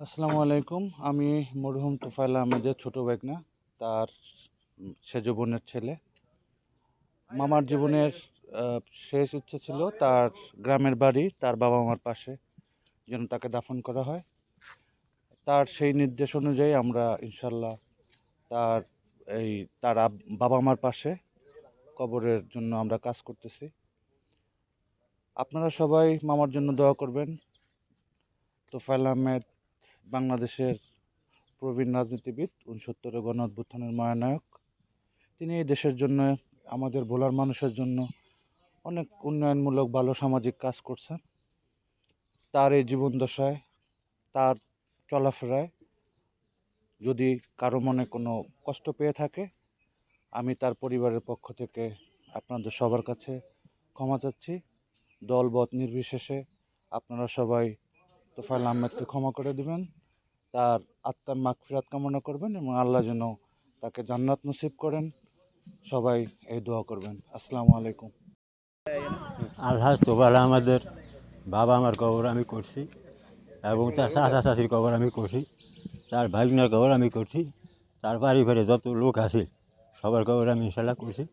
আসসালামু আলাইকুম। আমি মরহুম তোফায়েল আহমেদের ছোট ভাইগনা, তার সেজ বোনের ছেলে। মামার জীবনের শেষ ইচ্ছে ছিল তার গ্রামের বাড়ি তার বাবা মার পাশে যেন তাকে দাফন করা হয়। তার সেই নির্দেশ অনুযায়ী আমরা ইনশাল্লাহ তার এই তার বাবা মার পাশে কবরের জন্য আমরা কাজ করতেছি। আপনারা সবাই মামার জন্য দোয়া করবেন। তোফায়েল আহমেদ বাংলাদেশের প্রবীণ রাজনীতিবিদ, ৬৯ গণ অভ্যুত্থানের মহানায়ক। তিনি এই দেশের জন্য, আমাদের ভোলার মানুষের জন্য অনেক উন্নয়নমূলক ভালো সামাজিক কাজ করছেন। তার এই জীবনদশায়, তার চলাফেরায় যদি কারো মনে কোনো কষ্ট পেয়ে থাকে, আমি তার পরিবারের পক্ষ থেকে আপনাদের সবার কাছে ক্ষমা চাচ্ছি। দলবত নির্বিশেষে আপনারা সবাই তোফায়েল আহমেদকে ক্ষমা করে দিবেন, তার আত্মার মাগফিরাত কামনা করবেন এবং আল্লাহ যেন তাকে জান্নাত নসিব করেন। সবাই এই দোয়া করবেন। আসসালামু আলাইকুম। আলহাজ তোফায়েল আহমেদের বাবা আমার কবর আমি করছি এবং তার চাচা চাচির কবর আমি করছি, তার ভাগনার কবর আমি করছি, তার পারিবারে যত লোক আছে সবার কবর আমি ইনশাল্লাহ করছি।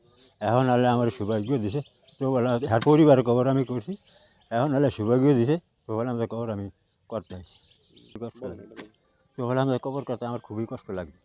এখন আল্লাহ আমার সৌভাগ্য দিছে তোফায়েল হ্যাঁ পরিবারের কবর আমি করছি। এখন আল্লাহ সৌভাগ্য দিছে তোফায়েল আহমেদের কবর আমি করতে আসছি। কষ্ট লাগে তোফায়েল আহমেদের কবর করতে আমার খুবই কষ্ট লাগে।